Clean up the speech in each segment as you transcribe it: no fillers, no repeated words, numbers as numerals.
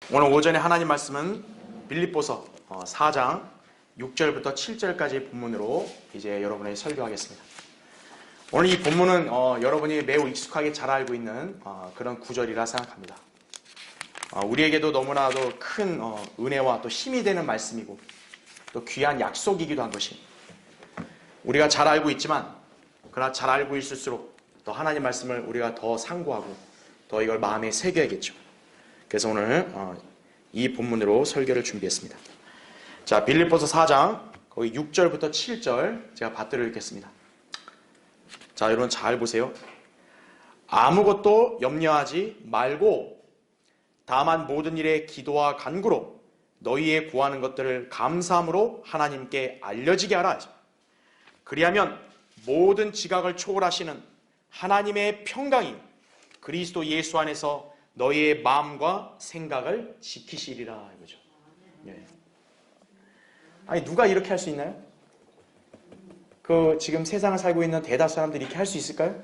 오늘 오전에 하나님 말씀은 빌립보서 4장 6절부터 7절까지 본문으로 이제 여러분에게 설교하겠습니다. 오늘 이 본문은 여러분이 매우 익숙하게 잘 알고 있는 그런 구절이라 생각합니다. 우리에게도 너무나도 큰 은혜와 또 힘이 되는 말씀이고 또 귀한 약속이기도 한 것이 우리가 잘 알고 있지만 그러나 잘 알고 있을수록 또 하나님 말씀을 우리가 더 상고하고 더 이걸 마음에 새겨야겠죠. 그래서 오늘 이 본문으로 설교를 준비했습니다. 자, 빌립보서 4장 거기 6절부터 7절 제가 받들어 읽겠습니다. 자, 여러분 잘 보세요. 아무것도 염려하지 말고 다만 모든 일에 기도와 간구로 너희의 구하는 것들을 감사함으로 하나님께 알려지게 하라. 그리하면 모든 지각을 초월하시는 하나님의 평강이 그리스도 예수 안에서 너희의 마음과 생각을 지키시리라 이거죠. 예. 아니 누가 이렇게 할 수 있나요? 지금 세상을 살고 있는 대다수 사람들이 이렇게 할 수 있을까요?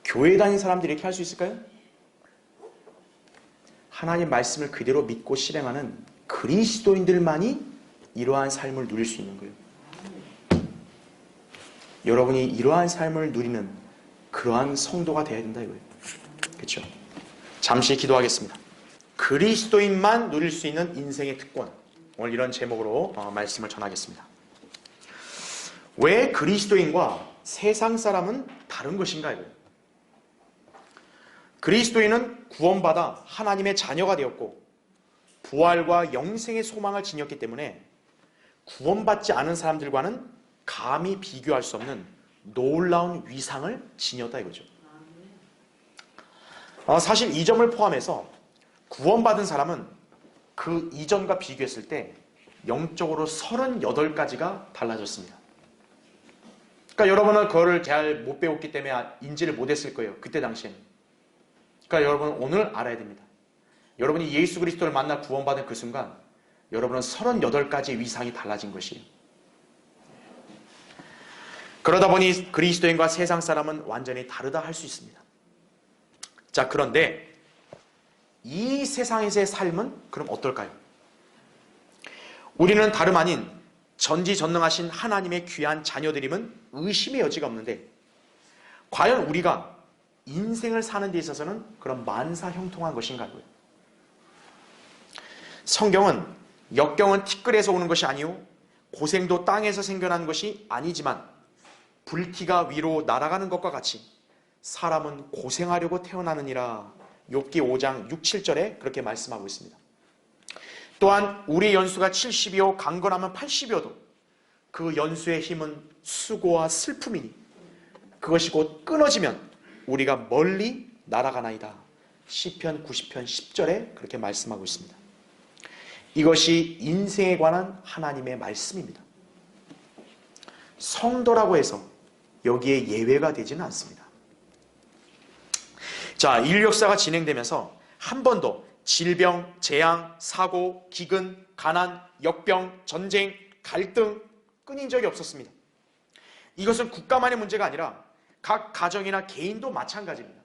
교회 다니는 사람들이 이렇게 할 수 있을까요? 하나님 말씀을 그대로 믿고 실행하는 그리스도인들만이 이러한 삶을 누릴 수 있는 거예요. 여러분이 이러한 삶을 누리는 그러한 성도가 되어야 된다 이거예요. 그렇죠? 잠시 기도하겠습니다. 그리스도인만 누릴 수 있는 인생의 특권. 오늘 이런 제목으로 말씀을 전하겠습니다. 왜 그리스도인과 세상 사람은 다른 것인가 이거예요. 그리스도인은 구원받아 하나님의 자녀가 되었고 부활과 영생의 소망을 지녔기 때문에 구원받지 않은 사람들과는 감히 비교할 수 없는 놀라운 위상을 지녔다 이거죠. 사실 이 점을 포함해서 구원받은 사람은 그 이전과 비교했을 때 영적으로 38가지가 달라졌습니다. 그러니까 여러분은 그거를 잘 못 배웠기 때문에 인지를 못했을 거예요. 그때 당시에는. 그러니까 여러분은 오늘 알아야 됩니다. 여러분이 예수 그리스도를 만나 구원받은 그 순간 여러분은 38가지 위상이 달라진 것이에요. 그러다 보니 그리스도인과 세상 사람은 완전히 다르다 할 수 있습니다. 자, 그런데 이 세상에서의 삶은 그럼 어떨까요? 우리는 다름 아닌 전지전능하신 하나님의 귀한 자녀들임은 의심의 여지가 없는데 과연 우리가 인생을 사는 데 있어서는 그런 만사형통한 것인가요? 성경은 역경은 티끌에서 오는 것이 아니요 고생도 땅에서 생겨난 것이 아니지만 불티가 위로 날아가는 것과 같이 사람은 고생하려고 태어나느니라. 욥기 5장 6, 7절에 그렇게 말씀하고 있습니다. 또한 우리의 연수가 70이요 강건하면 80이어도 그 연수의 힘은 수고와 슬픔이니 그것이 곧 끊어지면 우리가 멀리 날아가나이다. 시편 90편 10절에 그렇게 말씀하고 있습니다. 이것이 인생에 관한 하나님의 말씀입니다. 성도라고 해서 여기에 예외가 되지는 않습니다. 자, 인류 역사가 진행되면서 한 번도 질병, 재앙, 사고, 기근, 가난, 역병, 전쟁, 갈등 끊인 적이 없었습니다. 이것은 국가만의 문제가 아니라 각 가정이나 개인도 마찬가지입니다.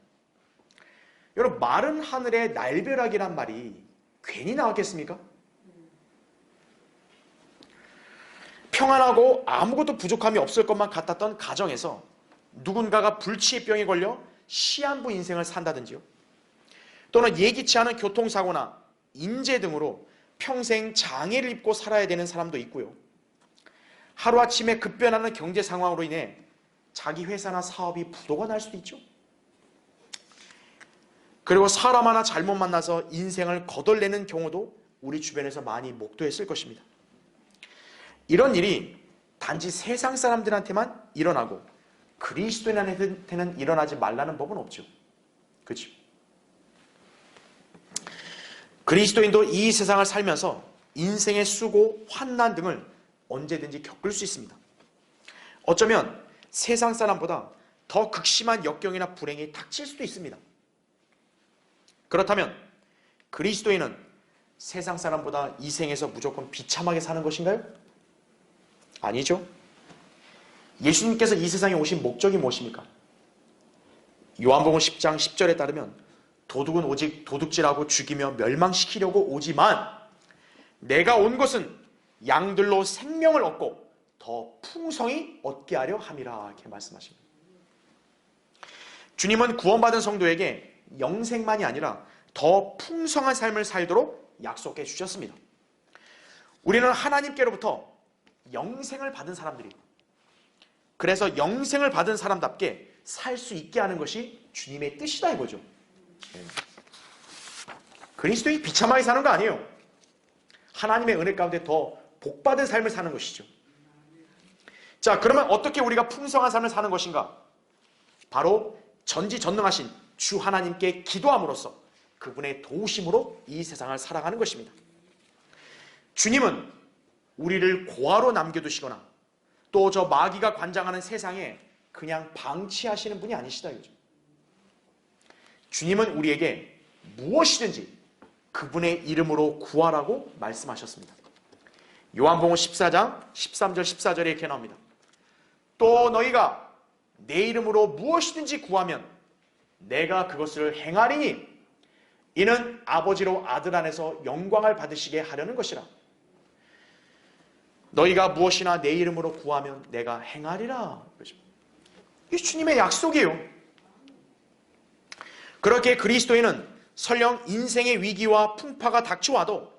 여러분, 마른 하늘의 날벼락이란 말이 괜히 나왔겠습니까? 평안하고 아무것도 부족함이 없을 것만 같았던 가정에서 누군가가 불치의 병에 걸려 시한부 인생을 산다든지요. 또는 예기치 않은 교통사고나 인재 등으로 평생 장애를 입고 살아야 되는 사람도 있고요. 하루아침에 급변하는 경제 상황으로 인해 자기 회사나 사업이 부도가 날 수도 있죠. 그리고 사람 하나 잘못 만나서 인생을 거덜내는 경우도 우리 주변에서 많이 목도했을 것입니다. 이런 일이 단지 세상 사람들한테만 일어나고 그리스도인한테는 일어나지 말라는 법은 없죠. 그렇죠? 그리스도인도 이 세상을 살면서 인생의 수고, 환난 등을 언제든지 겪을 수 있습니다. 어쩌면 세상 사람보다 더 극심한 역경이나 불행이 닥칠 수도 있습니다. 그렇다면 그리스도인은 세상 사람보다 이 생에서 무조건 비참하게 사는 것인가요? 아니죠. 예수님께서 이 세상에 오신 목적이 무엇입니까? 요한복음 10장 10절에 따르면 도둑은 오직 도둑질하고 죽이며 멸망시키려고 오지만 내가 온 것은 양들로 생명을 얻고 더 풍성히 얻게 하려 함이라 이렇게 말씀하십니다. 주님은 구원받은 성도에게 영생만이 아니라 더 풍성한 삶을 살도록 약속해 주셨습니다. 우리는 하나님께로부터 영생을 받은 사람들이고 그래서 영생을 받은 사람답게 살 수 있게 하는 것이 주님의 뜻이다 이거죠. 그리스도인이 비참하게 사는 거 아니에요. 하나님의 은혜 가운데 더 복받은 삶을 사는 것이죠. 자, 그러면 어떻게 우리가 풍성한 삶을 사는 것인가? 바로 전지전능하신 주 하나님께 기도함으로써 그분의 도우심으로 이 세상을 살아가는 것입니다. 주님은 우리를 고아로 남겨두시거나 또 저 마귀가 관장하는 세상에 그냥 방치하시는 분이 아니시다 이거죠. 주님은 우리에게 무엇이든지 그분의 이름으로 구하라고 말씀하셨습니다. 요한복음 14장 13절 14절에 이렇게 나옵니다. 또 너희가 내 이름으로 무엇이든지 구하면 내가 그것을 행하리니 이는 아버지로 아들 안에서 영광을 받으시게 하려는 것이라. 너희가 무엇이나 내 이름으로 구하면 내가 행하리라. 이게 주님의 약속이에요. 그렇게 그리스도인은 설령 인생의 위기와 풍파가 닥쳐와도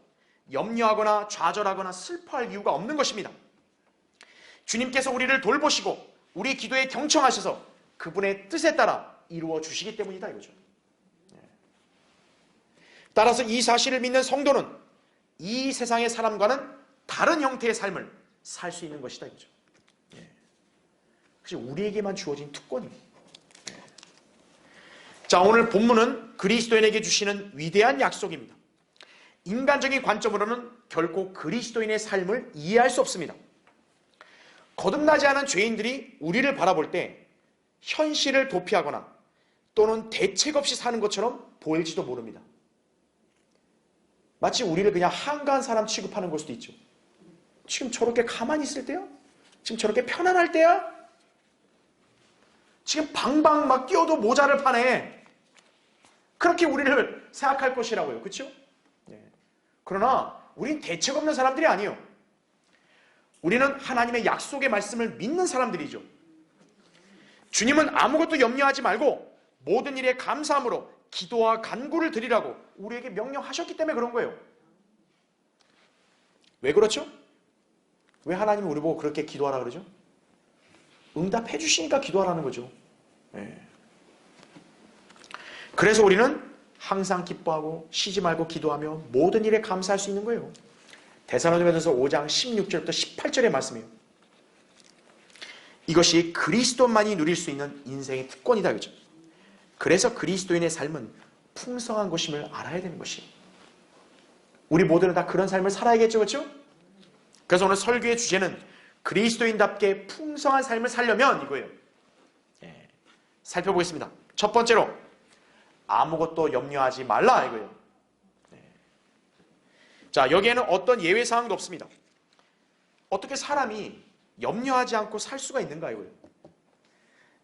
염려하거나 좌절하거나 슬퍼할 이유가 없는 것입니다. 주님께서 우리를 돌보시고 우리 기도에 경청하셔서 그분의 뜻에 따라 이루어 주시기 때문이다 이거죠. 따라서 이 사실을 믿는 성도는 이 세상의 사람과는 다른 형태의 삶을 살 수 있는 것이다 이거죠. 그래서 우리에게만 주어진 특권입니다. 자, 오늘 본문은 그리스도인에게 주시는 위대한 약속입니다. 인간적인 관점으로는 결코 그리스도인의 삶을 이해할 수 없습니다. 거듭나지 않은 죄인들이 우리를 바라볼 때 현실을 도피하거나 또는 대책 없이 사는 것처럼 보일지도 모릅니다. 마치 우리를 그냥 한가한 사람 취급하는 걸 수도 있죠. 지금 저렇게 가만히 있을 때야? 지금 저렇게 편안할 때야? 지금 방방 막 뛰어도 모자를 파네. 그렇게 우리를 생각할 것이라고요. 그렇죠? 그러나 우린 대책 없는 사람들이 아니에요. 우리는 하나님의 약속의 말씀을 믿는 사람들이죠. 주님은 아무것도 염려하지 말고 모든 일에 감사함으로 기도와 간구를 드리라고 우리에게 명령하셨기 때문에 그런 거예요. 왜 그렇죠? 왜 하나님이 우리 보고 그렇게 기도하라 그러죠? 응답해 주시니까 기도하라는 거죠. 그래서 우리는 항상 기뻐하고 쉬지 말고 기도하며 모든 일에 감사할 수 있는 거예요. 데살로니가전서 5장 16절부터 18절의 말씀이에요. 이것이 그리스도만이 누릴 수 있는 인생의 특권이다 그죠? 그래서 그리스도인의 삶은 풍성한 것임을 알아야 되는 것이에요. 우리 모두는 다 그런 삶을 살아야겠죠, 그렇죠? 그래서 오늘 설교의 주제는 그리스도인답게 풍성한 삶을 살려면 이거예요. 살펴보겠습니다. 첫 번째로 아무것도 염려하지 말라 이거예요. 자, 여기에는 어떤 예외 사항도 없습니다. 어떻게 사람이 염려하지 않고 살 수가 있는가 이거예요.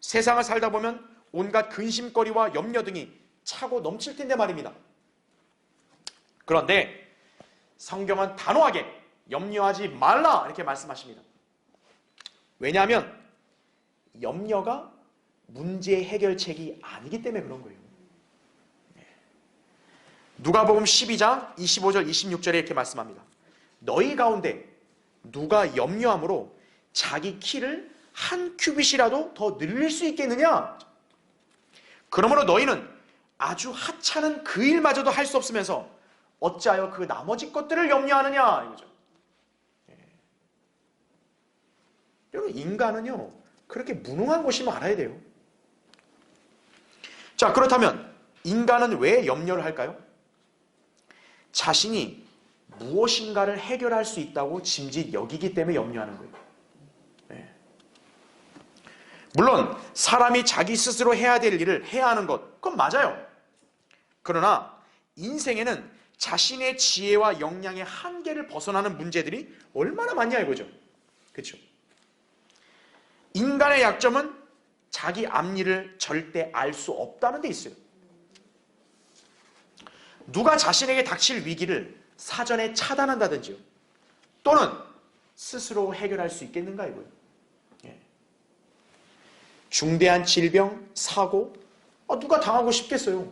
세상을 살다 보면 온갖 근심거리와 염려 등이 차고 넘칠 텐데 말입니다. 그런데 성경은 단호하게 염려하지 말라 이렇게 말씀하십니다. 왜냐하면 염려가 문제의 해결책이 아니기 때문에 그런 거예요. 누가복음 12장 25절 26절에 이렇게 말씀합니다. 너희 가운데 누가 염려함으로 자기 키를 한 큐빗이라도 더 늘릴 수 있겠느냐? 그러므로 너희는 아주 하찮은 그 일마저도 할 수 없으면서 어찌하여 그 나머지 것들을 염려하느냐? 이거죠. 여러분, 인간은요 그렇게 무능한 것임을 알아야 돼요. 자, 그렇다면 인간은 왜 염려를 할까요? 자신이 무엇인가를 해결할 수 있다고 짐짓 여기기 때문에 염려하는 거예요. 물론 사람이 자기 스스로 해야 될 일을 해야 하는 것, 그건 맞아요. 그러나 인생에는 자신의 지혜와 역량의 한계를 벗어나는 문제들이 얼마나 많냐 이거죠. 그렇죠? 인간의 약점은 자기 앞일을 절대 알 수 없다는 데 있어요. 누가 자신에게 닥칠 위기를 사전에 차단한다든지요. 또는 스스로 해결할 수 있겠는가 이거예요. 예. 중대한 질병, 사고, 누가 당하고 싶겠어요.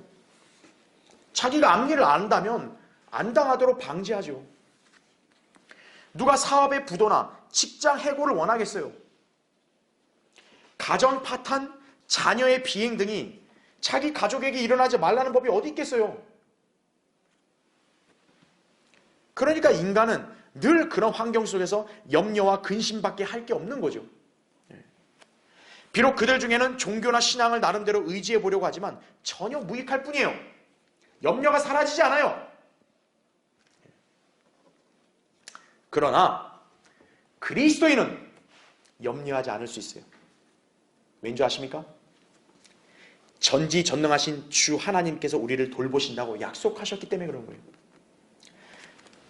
자기가 앞일을 안다면 안 당하도록 방지하죠. 누가 사업의 부도나 직장 해고를 원하겠어요. 가정 파탄, 자녀의 비행 등이 자기 가족에게 일어나지 말라는 법이 어디 있겠어요. 그러니까 인간은 늘 그런 환경 속에서 염려와 근심밖에 할 게 없는 거죠. 비록 그들 중에는 종교나 신앙을 나름대로 의지해 보려고 하지만 전혀 무익할 뿐이에요. 염려가 사라지지 않아요. 그러나 그리스도인은 염려하지 않을 수 있어요. 왠지 아십니까? 전지전능하신 주 하나님께서 우리를 돌보신다고 약속하셨기 때문에 그런 거예요.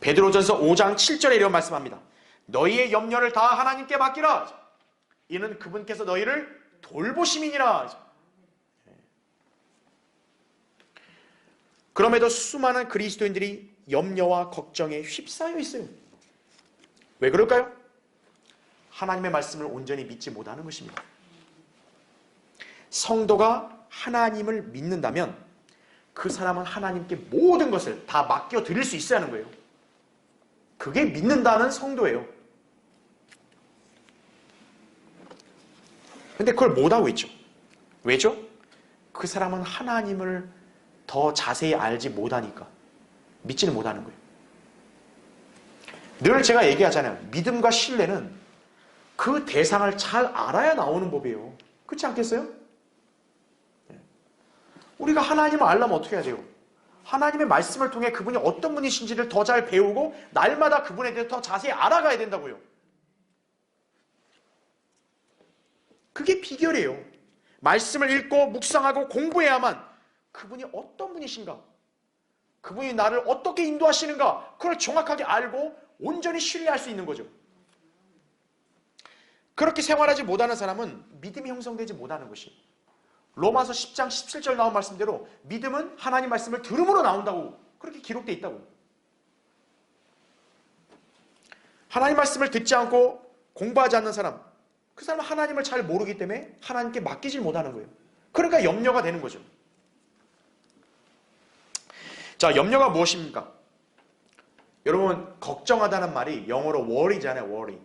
베드로전서 5장 7절에 이런 말씀합니다. 너희의 염려를 다 하나님께 맡기라. 이는 그분께서 너희를 돌보심이니라. 그럼에도 수많은 그리스도인들이 염려와 걱정에 휩싸여 있어요. 왜 그럴까요? 하나님의 말씀을 온전히 믿지 못하는 것입니다. 성도가 하나님을 믿는다면 그 사람은 하나님께 모든 것을 다 맡겨 드릴 수 있어야 하는 거예요. 그게 믿는다는 성도예요. 근데 그걸 못하고 있죠. 왜죠? 그 사람은 하나님을 더 자세히 알지 못하니까 믿지는 못하는 거예요. 늘 제가 얘기하잖아요. 믿음과 신뢰는 그 대상을 잘 알아야 나오는 법이에요. 그렇지 않겠어요? 우리가 하나님을 알려면 어떻게 해야 돼요? 하나님의 말씀을 통해 그분이 어떤 분이신지를 더 잘 배우고 날마다 그분에 대해서 더 자세히 알아가야 된다고요. 그게 비결이에요. 말씀을 읽고 묵상하고 공부해야만 그분이 어떤 분이신가, 그분이 나를 어떻게 인도하시는가, 그걸 정확하게 알고 온전히 신뢰할 수 있는 거죠. 그렇게 생활하지 못하는 사람은 믿음이 형성되지 못하는 것이, 로마서 10장 17절 나온 말씀대로 믿음은 하나님 말씀을 들음으로 나온다고 그렇게 기록되어 있다고. 하나님 말씀을 듣지 않고 공부하지 않는 사람, 그 사람은 하나님을 잘 모르기 때문에 하나님께 맡기질 못하는 거예요. 그러니까 염려가 되는 거죠. 자, 염려가 무엇입니까? 여러분, 걱정하다는 말이 영어로 worry잖아요. worry.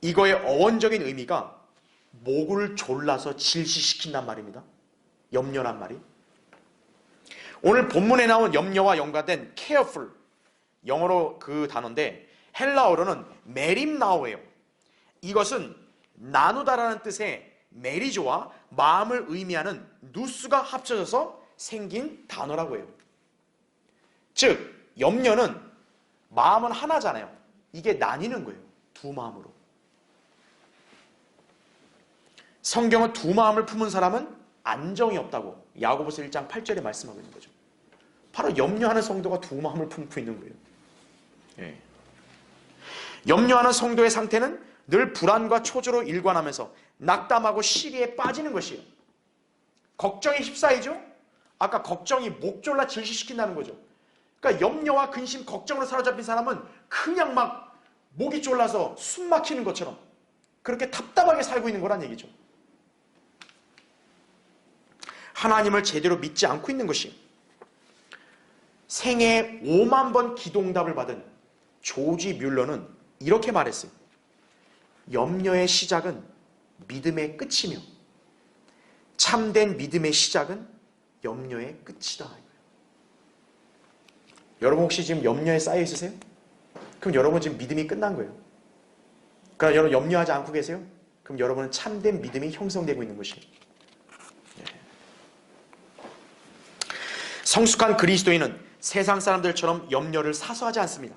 이거의 어원적인 의미가 목을 졸라서 질시시킨단 말입니다. 염려란 말이. 오늘 본문에 나온 염려와 연관된 careful, 영어로 그 단어인데 헬라어로는 메림나오예요. 이것은 나누다라는 뜻의 메리조와 마음을 의미하는 누스가 합쳐져서 생긴 단어라고 해요. 즉 염려는 마음은 하나잖아요. 이게 나뉘는 거예요. 두 마음으로. 성경은 두 마음을 품은 사람은 안정이 없다고 야고보서 1장 8절에 말씀하고 있는 거죠. 바로 염려하는 성도가 두 마음을 품고 있는 거예요. 예. 염려하는 성도의 상태는 늘 불안과 초조로 일관하면서 낙담하고 시리에 빠지는 것이에요. 걱정에 휩싸이죠? 아까 걱정이 목 졸라 질시시킨다는 거죠. 그러니까 염려와 근심, 걱정으로 사로잡힌 사람은 그냥 막 목이 졸라서 숨 막히는 것처럼 그렇게 답답하게 살고 있는 거란 얘기죠. 하나님을 제대로 믿지 않고 있는 것이. 생애 5만 번 기도응답을 받은 조지 뮬러는 이렇게 말했어요. 염려의 시작은 믿음의 끝이며 참된 믿음의 시작은 염려의 끝이다. 여러분 혹시 지금 염려에 쌓여 있으세요? 그럼 여러분 지금 믿음이 끝난 거예요. 그러니까 여러분 염려하지 않고 계세요? 그럼 여러분은 참된 믿음이 형성되고 있는 것이에요. 성숙한 그리스도인은 세상 사람들처럼 염려를 사소하지 않습니다.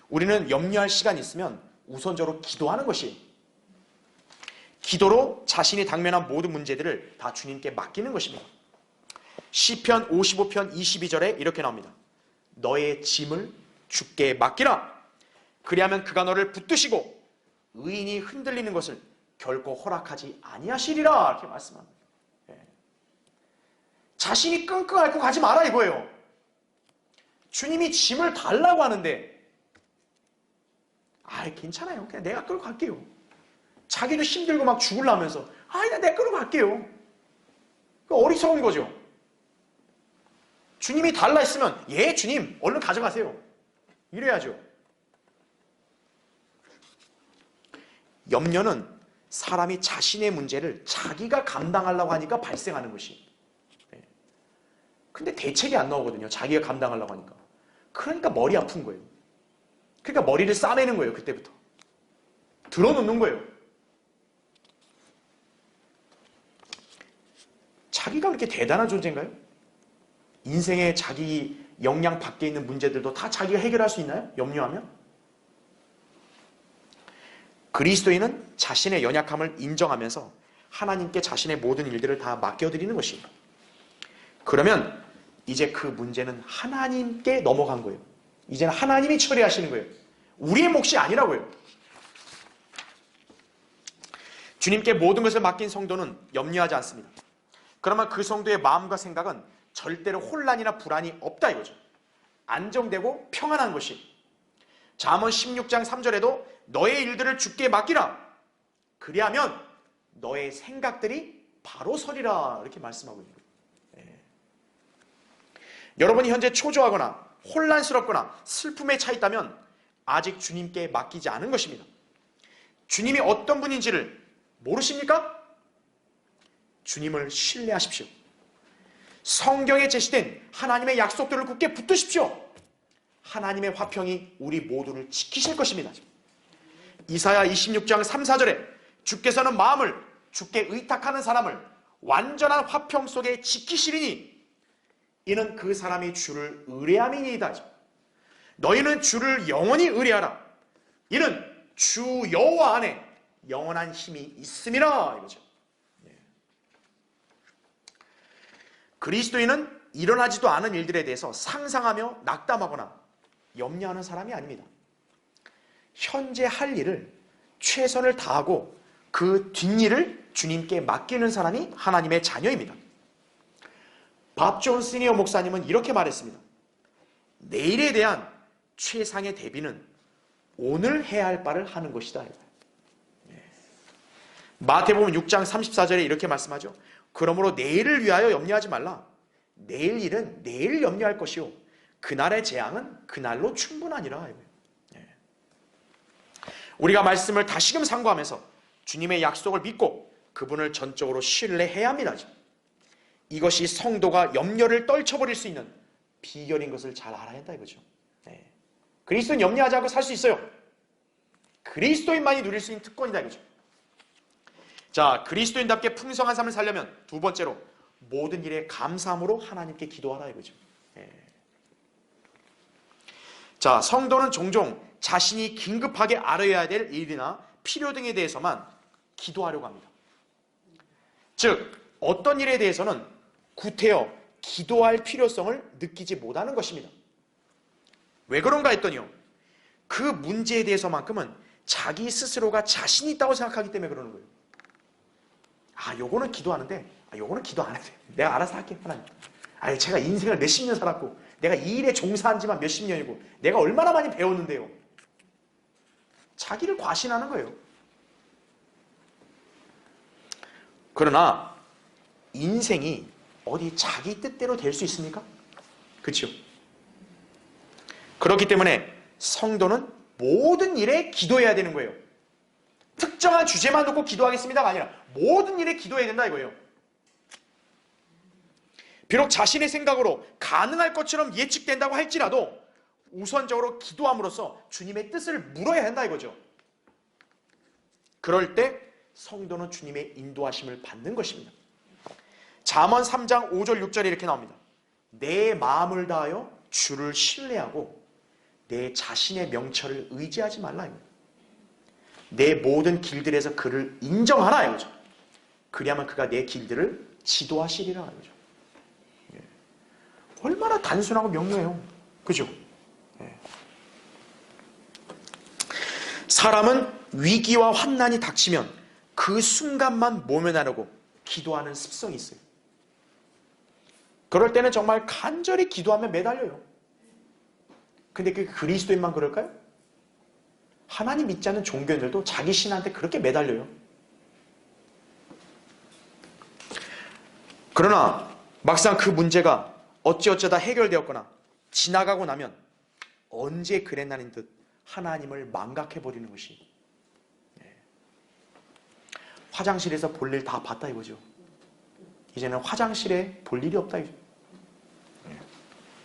우리는 염려할 시간이 있으면 우선적으로 기도하는 것이에요. 기도로 자신이 당면한 모든 문제들을 다 주님께 맡기는 것입니다. 시편 55편 22절에 이렇게 나옵니다. 너의 짐을 주께 맡기라. 그리하면 그가 너를 붙드시고 의인이 흔들리는 것을 결코 허락하지 아니하시리라. 이렇게 말씀합니다. 자신이 끙끙 앓고 가지 마라 이거예요. 주님이 짐을 달라고 하는데 괜찮아요. 그냥 내가 끌고 갈게요. 자기도 힘들고 막 죽으려면서 그냥 내가 끌고 갈게요. 어리석은 거죠. 주님이 달라 했으면 예 주님 얼른 가져가세요. 이래야죠. 염려는 사람이 자신의 문제를 자기가 감당하려고 하니까 발생하는 것이. 근데 대책이 안 나오거든요. 자기가 감당하려고 하니까. 그러니까 머리 아픈 거예요. 그러니까 머리를 싸매는 거예요. 그때부터. 들어놓는 거예요. 자기가 그렇게 대단한 존재인가요? 인생의 자기 역량 밖에 있는 문제들도 다 자기가 해결할 수 있나요? 염려하면? 그리스도인은 자신의 연약함을 인정하면서 하나님께 자신의 모든 일들을 다 맡겨드리는 것입니다. 그러면 이제 그 문제는 하나님께 넘어간 거예요. 이제는 하나님이 처리하시는 거예요. 우리의 몫이 아니라고요. 주님께 모든 것을 맡긴 성도는 염려하지 않습니다. 그러면 그 성도의 마음과 생각은 절대로 혼란이나 불안이 없다 이거죠. 안정되고 평안한 것이. 잠언 16장 3절에도 너의 일들을 주께 맡기라. 그리하면 너의 생각들이 바로 서리라. 이렇게 말씀하고 있는 거예요. 여러분이 현재 초조하거나 혼란스럽거나 슬픔에 차 있다면 아직 주님께 맡기지 않은 것입니다. 주님이 어떤 분인지를 모르십니까? 주님을 신뢰하십시오. 성경에 제시된 하나님의 약속들을 굳게 붙드십시오. 하나님의 화평이 우리 모두를 지키실 것입니다. 이사야 26장 3, 4절에 주께서는 마음을 주께 의탁하는 사람을 완전한 화평 속에 지키시리니 이는 그 사람이 주를 의뢰함이니이다. 너희는 주를 영원히 의뢰하라. 이는 주 여호와 안에 영원한 힘이 있음이라. 이거죠. 그리스도인은 일어나지도 않은 일들에 대해서 상상하며 낙담하거나 염려하는 사람이 아닙니다. 현재 할 일을 최선을 다하고 그 뒷일을 주님께 맡기는 사람이 하나님의 자녀입니다. 밥 존 시니어 목사님은 이렇게 말했습니다. 내일에 대한 최상의 대비는 오늘 해야 할 바를 하는 것이다. 마태복음 6장 34절에 이렇게 말씀하죠. 그러므로 내일을 위하여 염려하지 말라. 내일 일은 내일 염려할 것이요 그날의 재앙은 그날로 충분하니라. 우리가 말씀을 다시금 상고하면서 주님의 약속을 믿고 그분을 전적으로 신뢰해야 합니다. 이것이 성도가 염려를 떨쳐버릴 수 있는 비결인 것을 잘 알아야 한다 이거죠. 그리스도인 염려하지 않고 살 수 있어요. 그리스도인만이 누릴 수 있는 특권이다 이거죠. 자, 그리스도인답게 풍성한 삶을 살려면 두 번째로 모든 일에 감사함으로 하나님께 기도하라 이거죠. 자, 성도는 종종 자신이 긴급하게 알아야 될 일이나 필요 등에 대해서만 기도하려고 합니다. 즉, 어떤 일에 대해서는 구태여 기도할 필요성을 느끼지 못하는 것입니다. 왜 그런가 했더니요. 그 문제에 대해서만큼은 자기 스스로가 자신 있다고 생각하기 때문에 그러는 거예요. 요거는 기도하는데 요거는 기도 안 해도 돼요. 내가 알아서 할게요. 하나님. 제가 인생을 몇십 년 살았고 내가 이 일에 종사한 지만 몇십 년이고 내가 얼마나 많이 배웠는데요. 자기를 과신하는 거예요. 그러나 인생이 어디 자기 뜻대로 될 수 있습니까? 그렇죠? 그렇기 때문에 성도는 모든 일에 기도해야 되는 거예요. 특정한 주제만 놓고 기도하겠습니다가 아니라 모든 일에 기도해야 된다 이거예요. 비록 자신의 생각으로 가능할 것처럼 예측된다고 할지라도 우선적으로 기도함으로써 주님의 뜻을 물어야 한다 이거죠. 그럴 때 성도는 주님의 인도하심을 받는 것입니다. 잠언 3장 5절 6절에 이렇게 나옵니다. 내 마음을 다하여 주를 신뢰하고 내 자신의 명철을 의지하지 말라. 내 모든 길들에서 그를 인정하라 이거죠. 그리하면 그가 내 길들을 지도하시리라 이거죠. 얼마나 단순하고 명료해요. 그죠? 사람은 위기와 환난이 닥치면 그 순간만 모면하려고 기도하는 습성이 있어요. 그럴 때는 정말 간절히 기도하며 매달려요. 근데 그 그리스도인만 그럴까요? 하나님 믿지 않는 종교인들도 자기 신한테 그렇게 매달려요. 그러나 막상 그 문제가 어찌어쩌다 해결되었거나 지나가고 나면 언제 그랬나는 듯 하나님을 망각해버리는 것이, 화장실에서 볼 일 다 봤다 이거죠. 이제는 화장실에 볼 일이 없다 이거죠.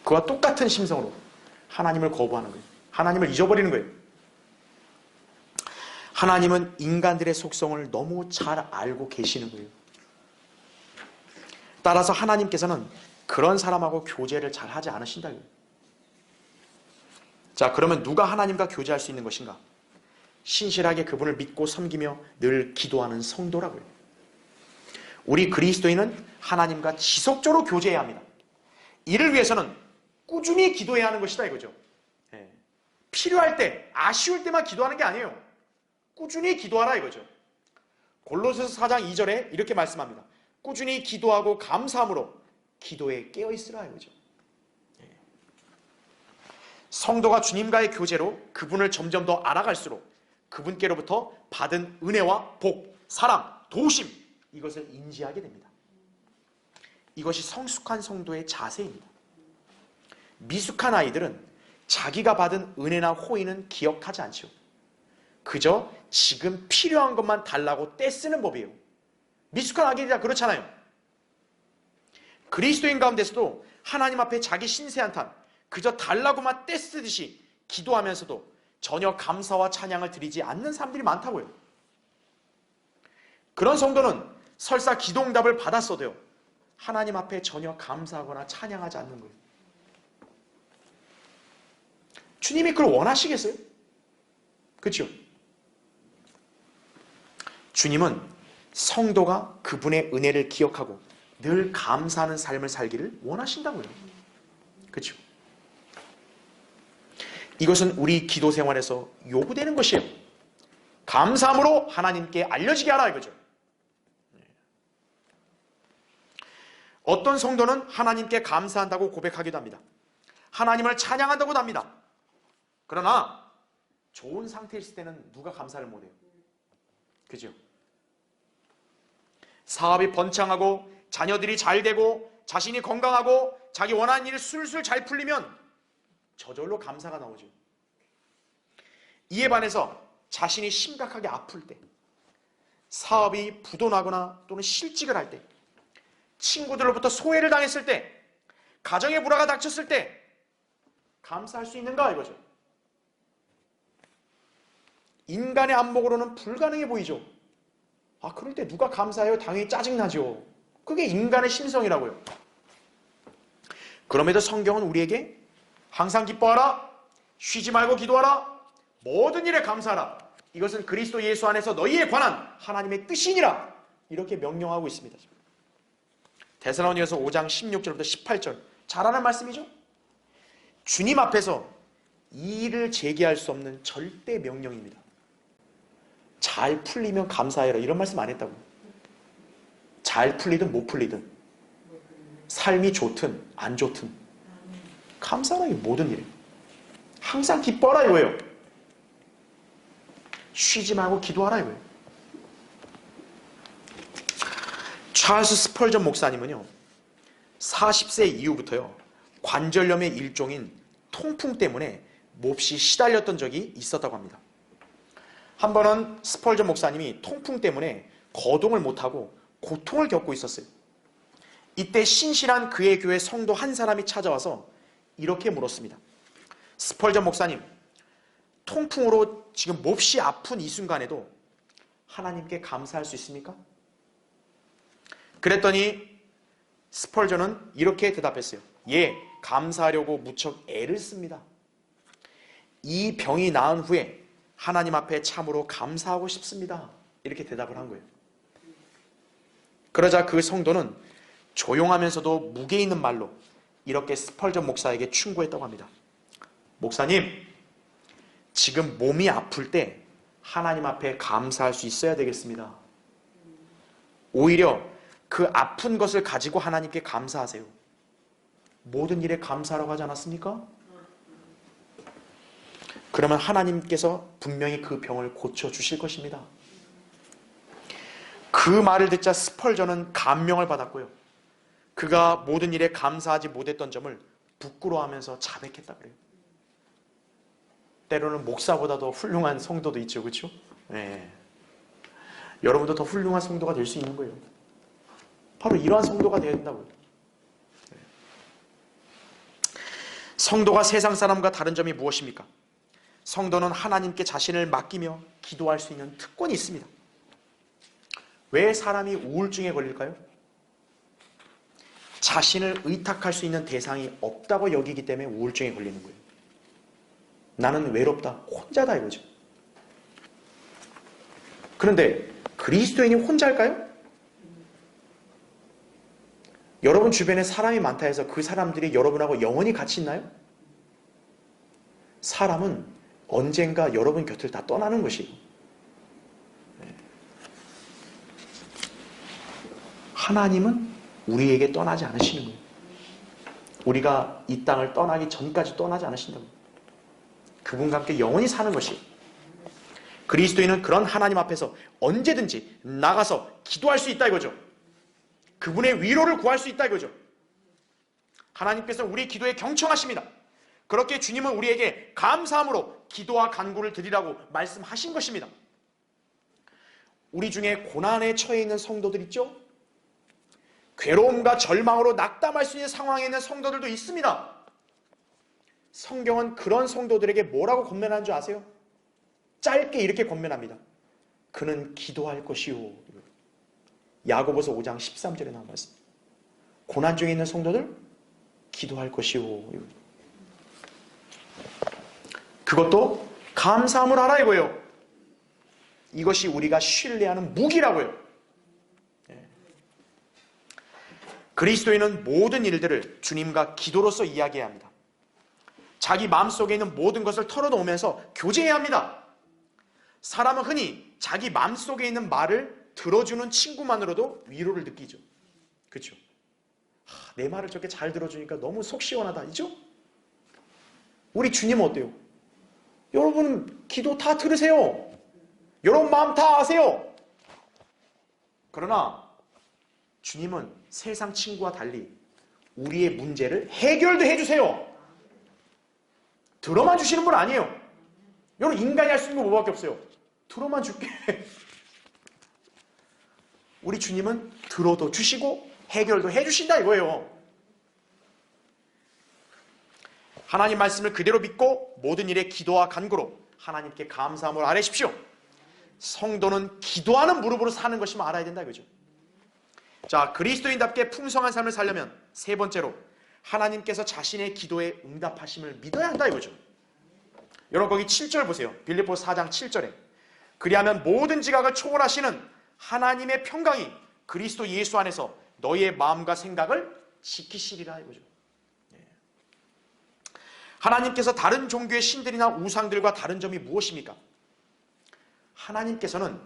그와 똑같은 심성으로 하나님을 거부하는 거예요. 하나님을 잊어버리는 거예요. 하나님은 인간들의 속성을 너무 잘 알고 계시는 거예요. 따라서 하나님께서는 그런 사람하고 교제를 잘 하지 않으신다. 자, 그러면 누가 하나님과 교제할 수 있는 것인가? 신실하게 그분을 믿고 섬기며 늘 기도하는 성도라고요. 우리 그리스도인은 하나님과 지속적으로 교제해야 합니다. 이를 위해서는 꾸준히 기도해야 하는 것이다 이거죠. 필요할 때, 아쉬울 때만 기도하는 게 아니에요. 꾸준히 기도하라 이거죠. 골로새서 4장 2절에 이렇게 말씀합니다. 꾸준히 기도하고 감사함으로 기도에 깨어있으라 이거죠. 성도가 주님과의 교제로 그분을 점점 더 알아갈수록 그분께로부터 받은 은혜와 복, 사랑, 도우심, 이것을 인지하게 됩니다. 이것이 성숙한 성도의 자세입니다. 미숙한 아이들은 자기가 받은 은혜나 호의는 기억하지 않죠. 그저 지금 필요한 것만 달라고 떼쓰는 법이에요. 미숙한 아기들이 다 그렇잖아요. 그리스도인 가운데서도 하나님 앞에 자기 신세 한탄, 그저 달라고만 떼쓰듯이 기도하면서도 전혀 감사와 찬양을 드리지 않는 사람들이 많다고요. 그런 성도는 설사 기도응답을 받았어도요, 하나님 앞에 전혀 감사하거나 찬양하지 않는 거예요. 주님이 그걸 원하시겠어요? 그렇죠? 주님은 성도가 그분의 은혜를 기억하고 늘 감사하는 삶을 살기를 원하신다고요. 그렇죠? 이것은 우리 기도 생활에서 요구되는 것이에요. 감사함으로 하나님께 알려지게 하라 이거죠. 어떤 성도는 하나님께 감사한다고 고백하기도 합니다. 하나님을 찬양한다고도 합니다. 그러나 좋은 상태에 있을 때는 누가 감사를 못해요? 그죠? 사업이 번창하고 자녀들이 잘 되고 자신이 건강하고 자기 원하는 일이 술술 잘 풀리면 저절로 감사가 나오죠. 이에 반해서 자신이 심각하게 아플 때, 사업이 부도나거나 또는 실직을 할 때, 친구들로부터 소외를 당했을 때, 가정의 불화가 닥쳤을 때 감사할 수 있는가 이거죠. 인간의 안목으로는 불가능해 보이죠. 아, 그럴 때 누가 감사해요? 당연히 짜증나죠. 그게 인간의 심성이라고요. 그럼에도 성경은 우리에게 항상 기뻐하라, 쉬지 말고 기도하라, 모든 일에 감사하라, 이것은 그리스도 예수 안에서 너희에 관한 하나님의 뜻이니라, 이렇게 명령하고 있습니다. 데살로니가서 5장 16절부터 18절 잘 아는 말씀이죠. 주님 앞에서 이 일을 제기할 수 없는 절대 명령입니다. 잘 풀리면 감사해라, 이런 말씀 안 했다고. 잘 풀리든 못 풀리든, 삶이 좋든 안 좋든 감사하라, 이 모든 일에 항상 기뻐하라 이거예요. 쉬지 말고 기도하라 이거예요. 찰스 스펄전 목사님은요, 40세 이후부터요, 관절염의 일종인 통풍 때문에 몹시 시달렸던 적이 있었다고 합니다. 한 번은 스펄전 목사님이 통풍 때문에 거동을 못하고 고통을 겪고 있었어요. 이때 신실한 그의 교회 성도 한 사람이 찾아와서 이렇게 물었습니다. 스펄전 목사님, 통풍으로 지금 몹시 아픈 이 순간에도 하나님께 감사할 수 있습니까? 그랬더니 스펄전은 이렇게 대답했어요. 예, 감사하려고 무척 애를 씁니다. 이 병이 나은 후에 하나님 앞에 참으로 감사하고 싶습니다. 이렇게 대답을 한 거예요. 그러자 그 성도는 조용하면서도 무게 있는 말로 이렇게 스펄전 목사에게 충고했다고 합니다. 목사님, 지금 몸이 아플 때 하나님 앞에 감사할 수 있어야 되겠습니다. 오히려 그 아픈 것을 가지고 하나님께 감사하세요. 모든 일에 감사하라고 하지 않았습니까? 그러면 하나님께서 분명히 그 병을 고쳐주실 것입니다. 그 말을 듣자 스펄전은 감명을 받았고요. 그가 모든 일에 감사하지 못했던 점을 부끄러워하면서 자백했다 그래요. 때로는 목사보다 더 훌륭한 성도도 있죠. 그렇죠? 네. 여러분도 더 훌륭한 성도가 될 수 있는 거예요. 바로 이러한 성도가 되어야 된다고요. 네. 성도가 세상 사람과 다른 점이 무엇입니까? 성도는 하나님께 자신을 맡기며 기도할 수 있는 특권이 있습니다. 왜 사람이 우울증에 걸릴까요? 자신을 의탁할 수 있는 대상이 없다고 여기기 때문에 우울증에 걸리는 거예요. 나는 외롭다, 혼자다 이거죠. 그런데 그리스도인이 혼자일까요? 여러분 주변에 사람이 많다 해서 그 사람들이 여러분하고 영원히 같이 있나요? 사람은 언젠가 여러분 곁을 다 떠나는 것이에요. 하나님은 우리에게 떠나지 않으시는 거예요. 우리가 이 땅을 떠나기 전까지 떠나지 않으신다고요. 그분과 함께 영원히 사는 것이. 그리스도인은 그런 하나님 앞에서 언제든지 나가서 기도할 수 있다 이거죠. 그분의 위로를 구할 수 있다 이거죠. 하나님께서 우리 기도에 경청하십니다. 그렇게 주님은 우리에게 감사함으로 기도와 간구를 드리라고 말씀하신 것입니다. 우리 중에 고난에 처해 있는 성도들 있죠? 괴로움과 절망으로 낙담할 수 있는 상황에 있는 성도들도 있습니다. 성경은 그런 성도들에게 뭐라고 권면하는 줄 아세요? 짧게 이렇게 권면합니다. 그는 기도할 것이요. 야고보서 5장 13절에 나온 말씀. 고난 중에 있는 성도들 기도할 것이요. 그것도 감사함을 하라 이거예요. 이것이 우리가 신뢰하는 무기라고요. 그리스도인은 모든 일들을 주님과 기도로서 이야기해야 합니다. 자기 마음속에 있는 모든 것을 털어놓으면서 교제해야 합니다. 사람은 흔히 자기 마음속에 있는 말을 들어주는 친구만으로도 위로를 느끼죠. 그렇죠? 내 말을 저렇게 잘 들어주니까 너무 속 시원하다. 이죠? 우리 주님은 어때요? 여러분 기도 다 들으세요. 여러분 마음 다 아세요. 그러나 주님은 세상 친구와 달리 우리의 문제를 해결도 해주세요. 들어만 주시는 분 아니에요. 여러분 인간이 할 수 있는 거 뭐밖에 없어요. 들어만 줄게. 우리 주님은 들어도 주시고 해결도 해주신다 이거예요. 하나님 말씀을 그대로 믿고 모든 일에 기도와 간구로 하나님께 감사함을 아뢰십시오. 성도는 기도하는 무릎으로 사는 것임을 알아야 된다 이거죠. 자, 그리스도인답게 풍성한 삶을 살려면 세 번째로 하나님께서 자신의 기도에 응답하심을 믿어야 한다 이거죠. 여러분 거기 7절 보세요. 빌립보서 4장 7절에 그리하면 모든 지각을 초월하시는 하나님의 평강이 그리스도 예수 안에서 너희의 마음과 생각을 지키시리라 이거죠. 하나님께서 다른 종교의 신들이나 우상들과 다른 점이 무엇입니까? 하나님께서는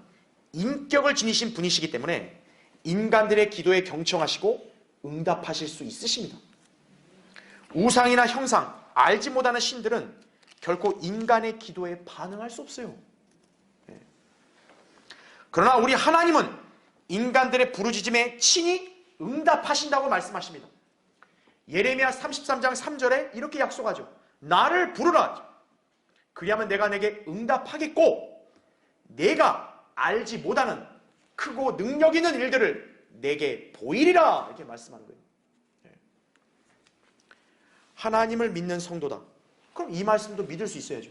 인격을 지니신 분이시기 때문에 인간들의 기도에 경청하시고 응답하실 수 있으십니다. 우상이나 형상, 알지 못하는 신들은 결코 인간의 기도에 반응할 수 없어요. 그러나 우리 하나님은 인간들의 부르짖음에 친히 응답하신다고 말씀하십니다. 예레미야 33장 3절에 이렇게 약속하죠. 나를 부르라. 그리하면 내가 내게 응답하겠고 내가 알지 못하는 크고 능력 있는 일들을 내게 보이리라. 이렇게 말씀하는 거예요. 하나님을 믿는 성도다. 그럼 이 말씀도 믿을 수 있어야죠.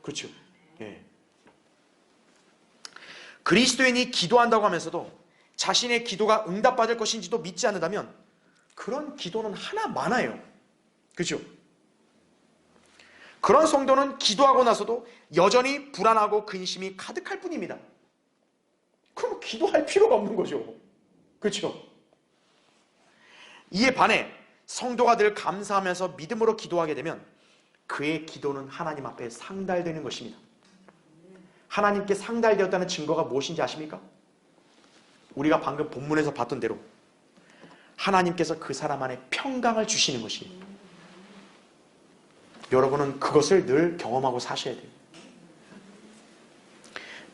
그렇죠? 예. 그리스도인이 기도한다고 하면서도 자신의 기도가 응답받을 것인지도 믿지 않는다면 그런 기도는 하나 많아요. 그렇죠? 그런 성도는 기도하고 나서도 여전히 불안하고 근심이 가득할 뿐입니다. 그럼 기도할 필요가 없는 거죠. 그렇죠? 이에 반해 성도가 늘 감사하면서 믿음으로 기도하게 되면 그의 기도는 하나님 앞에 상달되는 것입니다. 하나님께 상달되었다는 증거가 무엇인지 아십니까? 우리가 방금 본문에서 봤던 대로 하나님께서 그 사람 안에 평강을 주시는 것이에요. 여러분은 그것을 늘 경험하고 사셔야 돼요.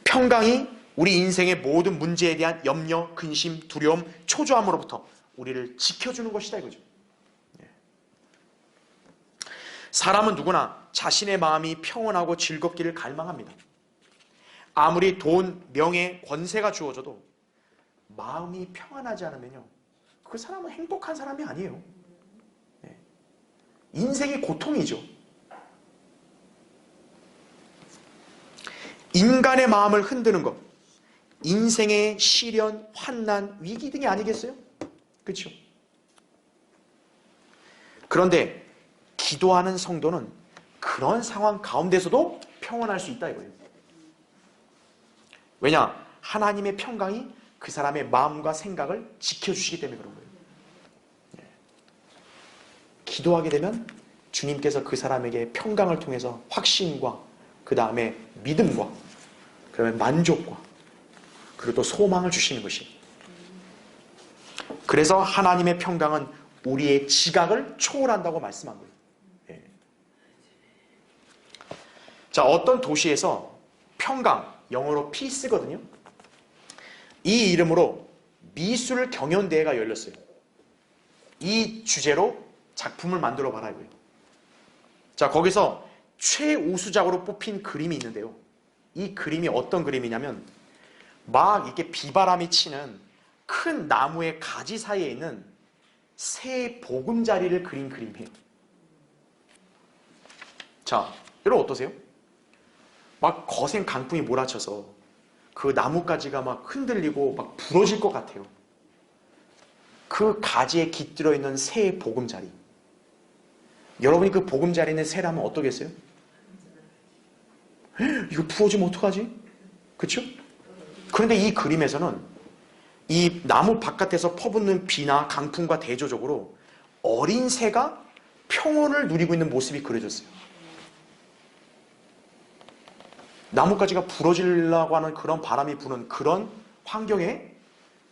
평강이 우리 인생의 모든 문제에 대한 염려, 근심, 두려움, 초조함으로부터 우리를 지켜주는 것이다 이거죠. 사람은 누구나 자신의 마음이 평온하고 즐겁기를 갈망합니다. 아무리 돈, 명예, 권세가 주어져도 마음이 평안하지 않으면요, 그 사람은 행복한 사람이 아니에요. 인생이 고통이죠. 인간의 마음을 흔드는 것, 인생의 시련, 환난, 위기 등이 아니겠어요? 그렇죠? 그런데 기도하는 성도는 그런 상황 가운데서도 평온할 수 있다 이거예요. 왜냐? 하나님의 평강이 그 사람의 마음과 생각을 지켜주시기 때문에 그런 거예요. 기도하게 되면 주님께서 그 사람에게 평강을 통해서 확신과 그 다음에 믿음과 그 다음에 만족과 그리고 또 소망을 주시는 것이. 그래서 하나님의 평강은 우리의 지각을 초월한다고 말씀한 거예요. 예. 자, 어떤 도시에서 평강, 영어로 peace거든요. 이 이름으로 미술 경연대회가 열렸어요. 이 주제로 작품을 만들어 봐라 이거예요. 자, 거기서 최우수작으로 뽑힌 그림이 있는데요. 이 그림이 어떤 그림이냐면 막 이렇게 비바람이 치는 큰 나무의 가지 사이에 있는 새 보금자리를 그린 그림이에요. 자, 여러분 어떠세요? 막 거센 강풍이 몰아쳐서 그 나뭇가지가 막 흔들리고 막 부러질 것 같아요. 그 가지에 깃들어 있는 새 보금자리. 여러분이 그 보금자리에 있는 새라면 어떠겠어요? 이거 부러지면 어떡하지? 그렇죠? 그런데 이 그림에서는 이 나무 바깥에서 퍼붓는 비나 강풍과 대조적으로 어린 새가 평온을 누리고 있는 모습이 그려졌어요. 나뭇가지가 부러지려고 하는 그런 바람이 부는 그런 환경에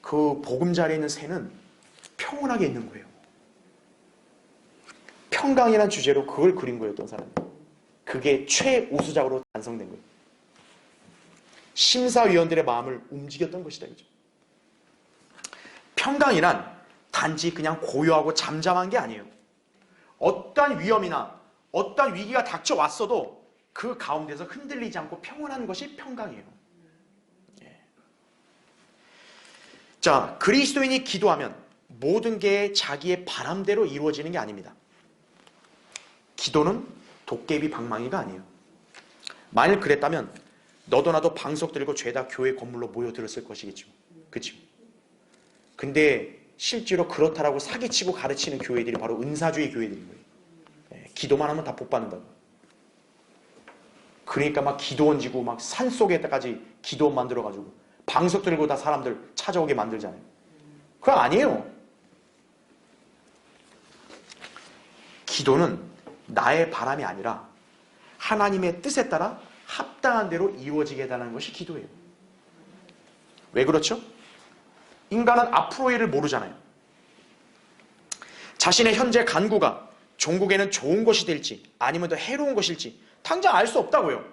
그 보금자리에 있는 새는 평온하게 있는 거예요. 평강이라는 주제로 그걸 그린 거예요, 어떤 사람이. 그게 최우수작으로 완성된 거예요. 심사위원들의 마음을 움직였던 것이다, 그죠? 평강이란 단지 그냥 고요하고 잠잠한 게 아니에요. 어떠한 위험이나 어떠한 위기가 닥쳐왔어도 그 가운데서 흔들리지 않고 평온한 것이 평강이에요. 예. 자, 그리스도인이 기도하면 모든 게 자기의 바람대로 이루어지는 게 아닙니다. 기도는 도깨비 방망이가 아니에요. 만일 그랬다면 너도 나도 방석 들고 죄다 교회 건물로 모여들었을 것이겠죠. 그렇죠? 근데 실제로 그렇다라고 사기치고 가르치는 교회들이 바로 은사주의 교회들인 거예요. 예, 기도만 하면 다 복받는다고. 그러니까 막 기도원 지고 막 산속에까지 기도원 만들어가지고 방석 들고 다 사람들 찾아오게 만들잖아요. 그거 아니에요. 기도는 나의 바람이 아니라 하나님의 뜻에 따라 합당한 대로 이루어지게 해달라는 것이 기도예요. 왜 그렇죠? 인간은 앞으로의 일을 모르잖아요. 자신의 현재 간구가 종국에는 좋은 것이 될지 아니면 더 해로운 것일지 당장 알 수 없다고요.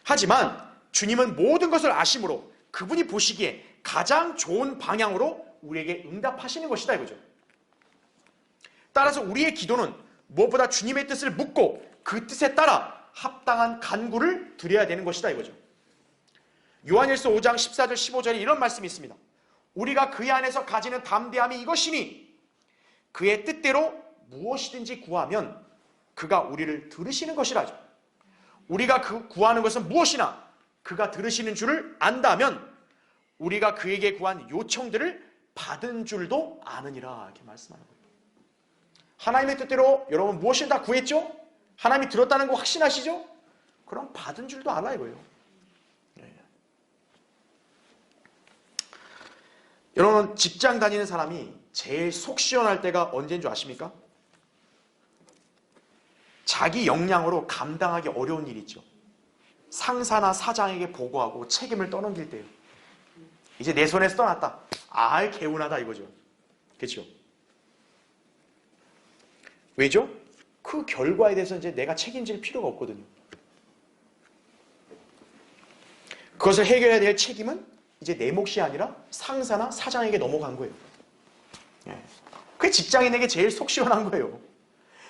하지만 주님은 모든 것을 아심으로 그분이 보시기에 가장 좋은 방향으로 우리에게 응답하시는 것이다 이거죠. 따라서 우리의 기도는 무엇보다 주님의 뜻을 묻고 그 뜻에 따라 합당한 간구를 드려야 되는 것이다 이거죠. 요한일서 5장 14절 15절에 이런 말씀이 있습니다. 우리가 그의 안에서 가지는 담대함이 이것이니 그의 뜻대로 무엇이든지 구하면 그가 우리를 들으시는 것이라죠. 우리가 그 구하는 것은 무엇이나 그가 들으시는 줄을 안다면 우리가 그에게 구한 요청들을 받은 줄도 아느니라 이렇게 말씀하는 거예요. 하나님의 뜻대로 여러분 무엇을 다 구했죠? 하나님이 들었다는 거 확신하시죠? 그럼 받은 줄도 알아 이거예요. 네. 여러분 직장 다니는 사람이 제일 속 시원할 때가 언제인 줄 아십니까? 자기 역량으로 감당하기 어려운 일이 있죠. 상사나 사장에게 보고하고 책임을 떠넘길 때요. 이제 내 손에서 떠났다. 아, 개운하다 이거죠. 그렇죠? 왜죠? 그 결과에 대해서 이제 내가 책임질 필요가 없거든요. 그것을 해결해야 될 책임은 이제 내 몫이 아니라 상사나 사장에게 넘어간 거예요. 예. 그게 직장인에게 제일 속 시원한 거예요.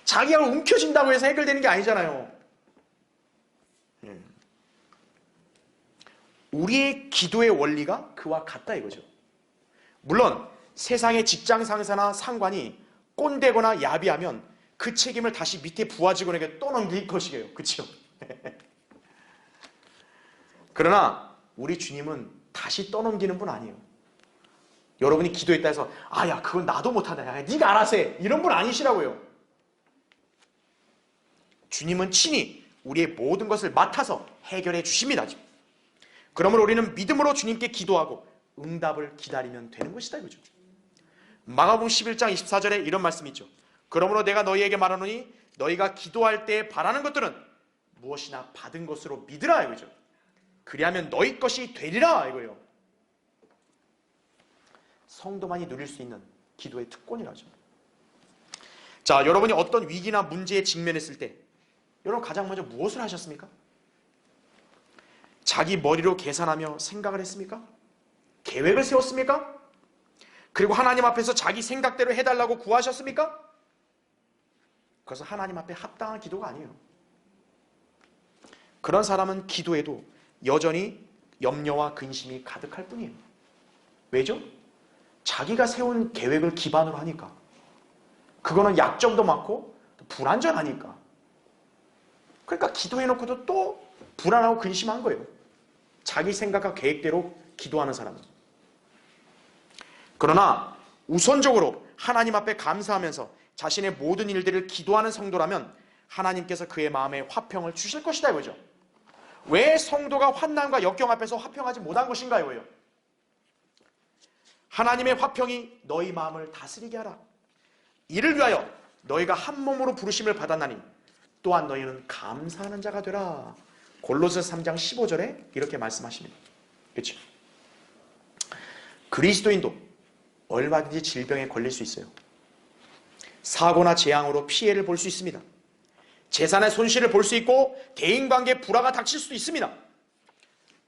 자기가 움켜쥔다고 해서 해결되는 게 아니잖아요. 예. 우리의 기도의 원리가 그와 같다 이거죠. 물론 세상의 직장 상사나 상관이 꼰대거나 야비하면 그 책임을 다시 밑에 부하 직원에게 떠넘길 것이에요. 그렇죠? 그러나 우리 주님은 다시 떠넘기는 분 아니에요. 여러분이 기도했다 해서 야 그건 나도 못하다. 야, 네가 알아서 해. 이런 분 아니시라고요. 주님은 친히 우리의 모든 것을 맡아서 해결해 주십니다. 그러므로 우리는 믿음으로 주님께 기도하고 응답을 기다리면 되는 것이다 이거죠. 마가복음 11장 24절에 이런 말씀이 있죠. 그러므로 내가 너희에게 말하노니 너희가 기도할 때 바라는 것들은 무엇이나 받은 것으로 믿으라 이거죠. 그리하면 너희 것이 되리라 이거예요. 성도만이 누릴 수 있는 기도의 특권이라죠. 자, 여러분이 어떤 위기나 문제에 직면했을 때 여러분 가장 먼저 무엇을 하셨습니까? 자기 머리로 계산하며 생각을 했습니까? 계획을 세웠습니까? 그리고 하나님 앞에서 자기 생각대로 해달라고 구하셨습니까? 그것은 하나님 앞에 합당한 기도가 아니에요. 그런 사람은 기도에도 여전히 염려와 근심이 가득할 뿐이에요. 왜죠? 자기가 세운 계획을 기반으로 하니까. 그거는 약점도 많고 불안전하니까. 그러니까 기도해놓고도 또 불안하고 근심한 거예요. 자기 생각과 계획대로 기도하는 사람은. 그러나 우선적으로 하나님 앞에 감사하면서 자신의 모든 일들을 기도하는 성도라면 하나님께서 그의 마음에 화평을 주실 것이다 이거죠. 왜 성도가 환난과 역경 앞에서 화평하지 못한 것인가 이거예요. 하나님의 화평이 너희 마음을 다스리게 하라. 이를 위하여 너희가 한 몸으로 부르심을 받았나니 또한 너희는 감사하는 자가 되라. 골로새서 3장 15절에 이렇게 말씀하십니다. 그렇죠? 그리스도인도 얼마든지 질병에 걸릴 수 있어요. 사고나 재앙으로 피해를 볼 수 있습니다. 재산의 손실을 볼 수 있고 대인관계에 불화가 닥칠 수도 있습니다.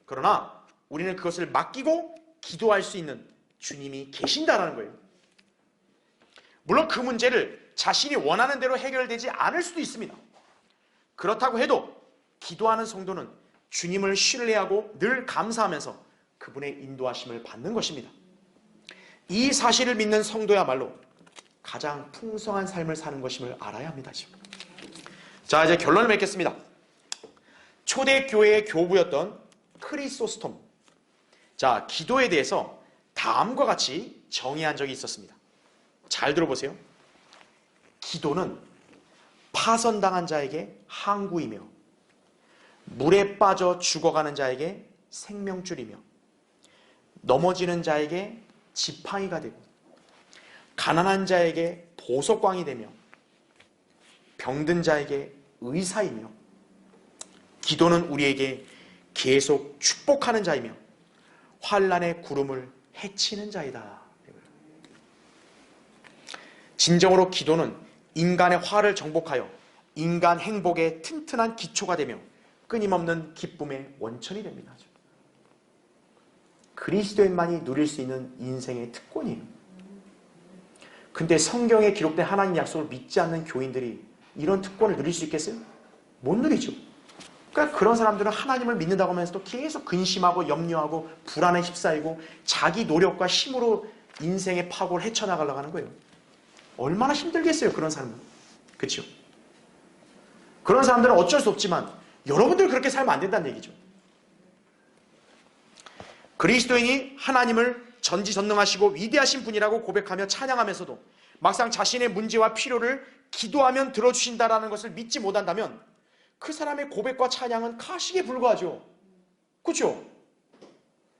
그러나 우리는 그것을 맡기고 기도할 수 있는 주님이 계신다라는 거예요. 물론 그 문제를 자신이 원하는 대로 해결되지 않을 수도 있습니다. 그렇다고 해도 기도하는 성도는 주님을 신뢰하고 늘 감사하면서 그분의 인도하심을 받는 것입니다. 이 사실을 믿는 성도야말로 가장 풍성한 삶을 사는 것임을 알아야 합니다. 자, 이제 결론을 맺겠습니다. 초대교회의 교부였던 크리소스톰. 자, 기도에 대해서 다음과 같이 정의한 적이 있었습니다. 잘 들어보세요. 기도는 파선당한 자에게 항구이며 물에 빠져 죽어가는 자에게 생명줄이며 넘어지는 자에게 지팡이가 되고 가난한 자에게 보석광이 되며 병든 자에게 의사이며 기도는 우리에게 계속 축복하는 자이며 환난의 구름을 해치는 자이다. 진정으로 기도는 인간의 화를 정복하여 인간 행복의 튼튼한 기초가 되며 끊임없는 기쁨의 원천이 됩니다. 그리스도인만이 누릴 수 있는 인생의 특권이에요. 근데 성경에 기록된 하나님 약속을 믿지 않는 교인들이 이런 특권을 누릴 수 있겠어요? 못 누리죠. 그러니까 그런 사람들은 하나님을 믿는다고 하면서도 계속 근심하고 염려하고 불안에 휩싸이고 자기 노력과 힘으로 인생의 파고를 헤쳐나가려고 하는 거예요. 얼마나 힘들겠어요, 그런 사람은. 그렇죠? 그런 사람들은 어쩔 수 없지만 여러분들 그렇게 살면 안 된다는 얘기죠. 그리스도인이 하나님을 전지전능하시고 위대하신 분이라고 고백하며 찬양하면서도 막상 자신의 문제와 필요를 기도하면 들어주신다라는 것을 믿지 못한다면 그 사람의 고백과 찬양은 가식에 불과하죠. 그렇죠?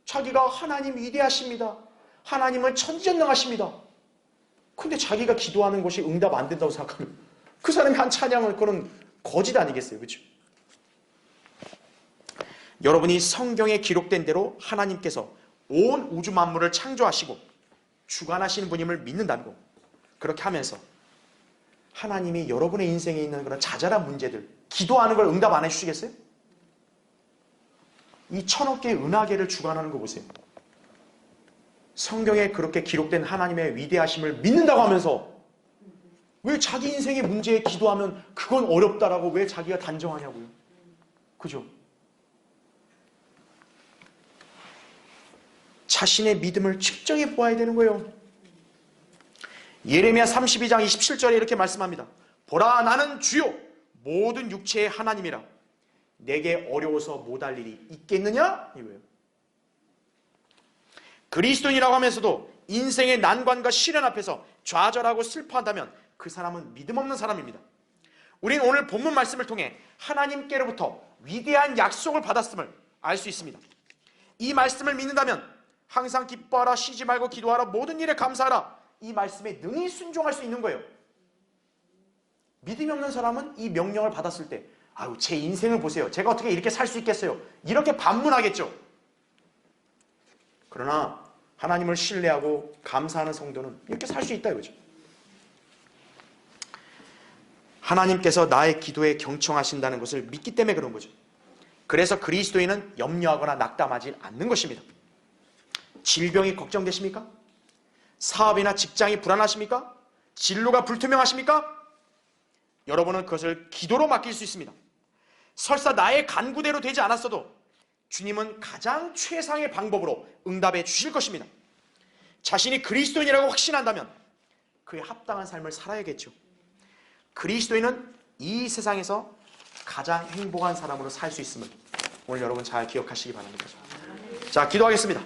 자기가 하나님 위대하십니다. 하나님은 천지전능하십니다. 근데 자기가 기도하는 것이 응답 안 된다고 생각하면 그 사람이 한 찬양은 그런 거짓 아니겠어요? 그렇죠? 여러분이 성경에 기록된 대로 하나님께서 온 우주 만물을 창조하시고 주관하시는 분임을 믿는다고 그렇게 하면서 하나님이 여러분의 인생에 있는 그런 자잘한 문제들 기도하는 걸 응답 안 해주시겠어요? 이 1000억 개의 은하계를 주관하는 거 보세요. 성경에 그렇게 기록된 하나님의 위대하심을 믿는다고 하면서 왜 자기 인생의 문제에 기도하면 그건 어렵다라고 왜 자기가 단정하냐고요. 그죠? 자신의 믿음을 측정해 보아야 되는 거예요. 예레미야 32장 27절에 이렇게 말씀합니다. 보라, 나는 주요 모든 육체의 하나님이라. 내게 어려워서 못할 일이 있겠느냐? 이거예요. 그리스도인이라고 하면서도 인생의 난관과 시련 앞에서 좌절하고 슬퍼한다면 그 사람은 믿음 없는 사람입니다. 우리는 오늘 본문 말씀을 통해 하나님께로부터 위대한 약속을 받았음을 알 수 있습니다. 이 말씀을 믿는다면 항상 기뻐하라, 쉬지 말고 기도하라, 모든 일에 감사하라, 이 말씀에 능히 순종할 수 있는 거예요. 믿음이 없는 사람은 이 명령을 받았을 때 아유, 제 인생을 보세요. 제가 어떻게 이렇게 살 수 있겠어요? 이렇게 반문하겠죠. 그러나 하나님을 신뢰하고 감사하는 성도는 이렇게 살 수 있다 이거죠. 하나님께서 나의 기도에 경청하신다는 것을 믿기 때문에 그런 거죠. 그래서 그리스도인은 염려하거나 낙담하지 않는 것입니다. 질병이 걱정되십니까? 사업이나 직장이 불안하십니까? 진로가 불투명하십니까? 여러분은 그것을 기도로 맡길 수 있습니다. 설사 나의 간구대로 되지 않았어도 주님은 가장 최상의 방법으로 응답해 주실 것입니다. 자신이 그리스도인이라고 확신한다면 그에 합당한 삶을 살아야겠죠. 그리스도인은 이 세상에서 가장 행복한 사람으로 살 수 있음을 오늘 여러분 잘 기억하시기 바랍니다. 자, 기도하겠습니다.